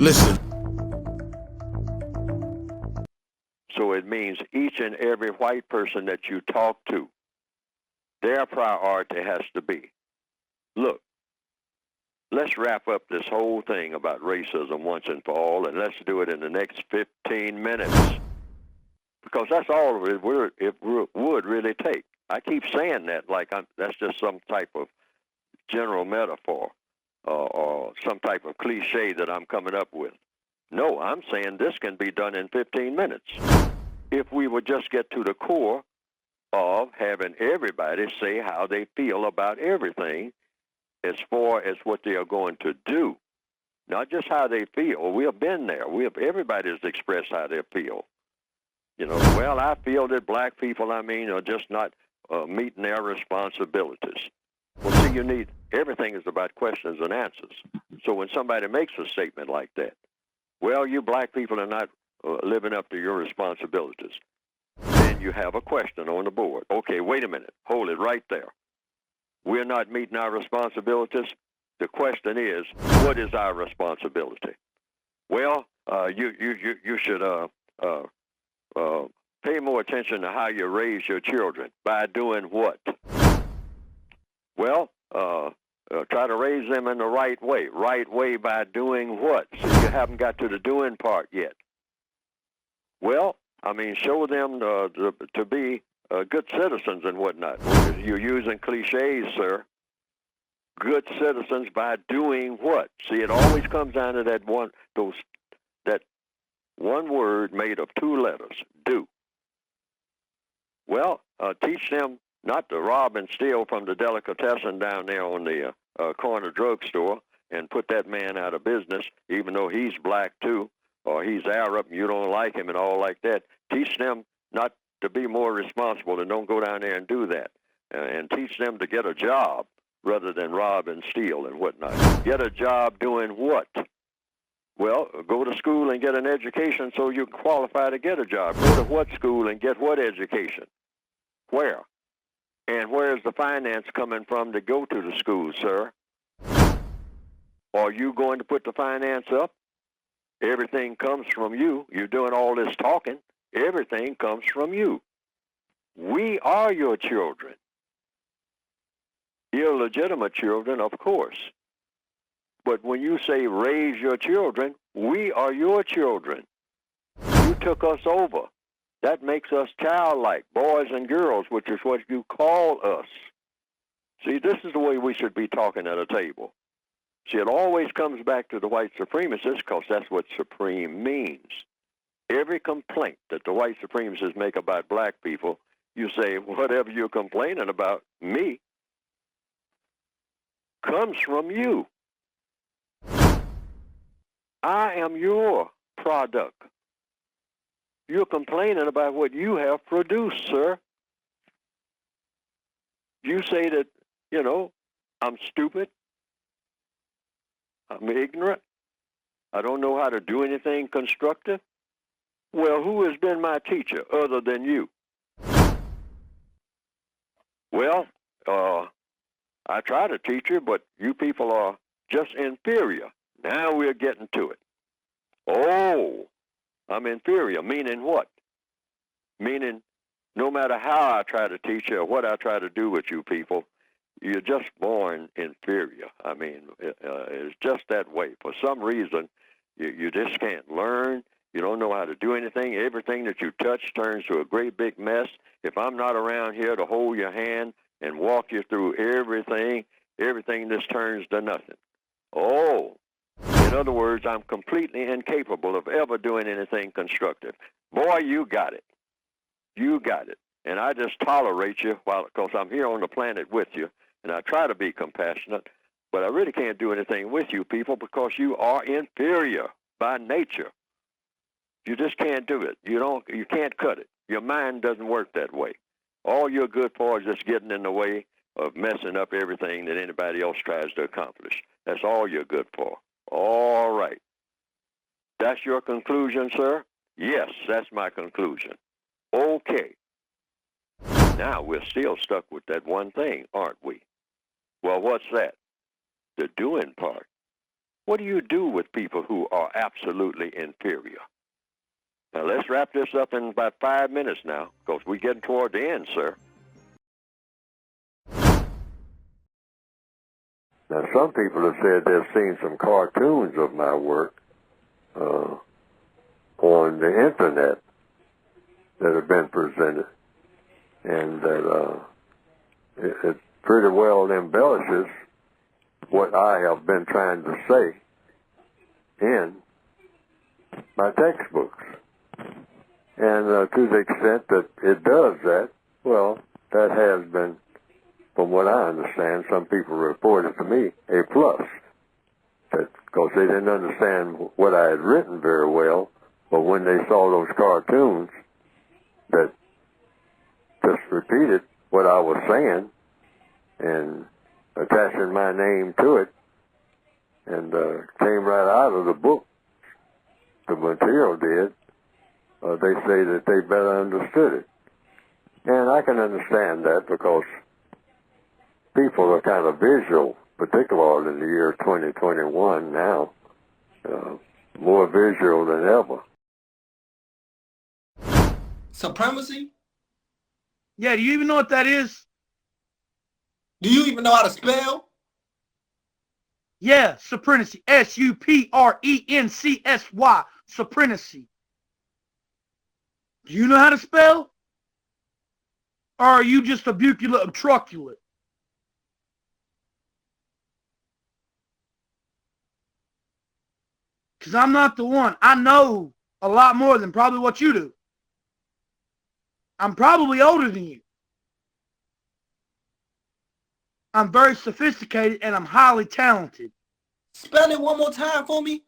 Listen. So it means each and every white person that you talk to, their priority has to be, look, let's wrap up this whole thing about racism once and for all, and let's do it in the next 15 minutes. Because that's all it would really take. I keep saying that like that's just some type of general metaphor or some type of cliche that I'm coming up with. No, I'm saying this can be done in 15 minutes. If we would just get to the core of having everybody say how they feel about everything as far as what they are going to do, not just how they feel. We have been there. Everybody has expressed how they feel. You know, well, I feel that black people, are just not meeting their responsibilities. Well, see, everything is about questions and answers. So when somebody makes a statement like that, well, you black people are not living up to your responsibilities, then you have a question on the board. Okay, wait a minute. Hold it right there. We're not meeting our responsibilities. The question is, what is our responsibility? Well, you should pay more attention to how you raise your children. By doing what? Well, try to raise them in the right way. Right way by doing what? So you haven't got to the doing part yet. Well, show them to be good citizens and whatnot. You're using cliches, sir. Good citizens by doing what? See, it always comes down to that one word made of two letters, do. Well, teach them not to rob and steal from the delicatessen down there on the corner drugstore and put that man out of business, even though he's black too, or he's Arab and you don't like him and all like that. Teach them not to be more responsible and don't go down there and do that. And teach them to get a job rather than rob and steal and whatnot. Get a job doing what? Well, go to school and get an education so you can qualify to get a job. Go to what school and get what education? Where? And where is the finance coming from to go to the school, sir? Are you going to put the finance up? Everything comes from you. You're doing all this talking. Everything comes from you. We are your children. Illegitimate children, of course. But when you say raise your children, we are your children. You took us over. That makes us childlike, boys and girls, which is what you call us. See, this is the way we should be talking at a table. See, it always comes back to the white supremacists because that's what supreme means. Every complaint that the white supremacists make about black people, you say, whatever you're complaining about, me, comes from you. I am your product. You're complaining about what you have produced, sir. You say that, I'm stupid, I'm ignorant, I don't know how to do anything constructive. Well, who has been my teacher other than you? Well, I try to teach you, but you people are just inferior. Now we're getting to it. Oh, I'm inferior, meaning what? Meaning no matter how I try to teach you or what I try to do with you people, you're just born inferior. It's just that way. For some reason, you just can't learn. You don't know how to do anything. Everything that you touch turns to a great big mess. If I'm not around here to hold your hand and walk you through everything just turns to nothing. Oh, in other words, I'm completely incapable of ever doing anything constructive. Boy, you got it. You got it. And I just tolerate you because I'm here on the planet with you, and I try to be compassionate, but I really can't do anything with you people because you are inferior by nature. You just can't do it. You can't cut it. Your mind doesn't work that way. All you're good for is just getting in the way of messing up everything that anybody else tries to accomplish. That's all you're good for. All right. That's your conclusion, sir? Yes, that's my conclusion. Okay. Now we're still stuck with that one thing, aren't we? Well, what's that? The doing part. What do you do with people who are absolutely inferior? Now, let's wrap this up in about 5 minutes now, because we're getting toward the end, sir. Now, some people have said they've seen some cartoons of my work on the internet that have been presented, and that it pretty well embellishes what I have been trying to say in my textbooks. And to the extent that it does that, well, that has been, from what I understand, some people reported to me, a plus. Because they didn't understand what I had written very well, but when they saw those cartoons that just repeated what I was saying and attaching my name to it, and came right out of the book, the material did, they say that they better understood it. And I can understand that, because people are kind of visual, particularly in the year 2021 now, more visual than ever. Supremacy? Yeah, do you even know what that is? Do you even know how to spell? Yeah, supremacy. S-U-P-R-E-N-C-S-Y. Supremacy. Do you know how to spell? Or are you just a bucula obtruculate? Because I'm not the one. I know a lot more than probably what you do. I'm probably older than you. I'm very sophisticated and I'm highly talented. Spell it one more time for me.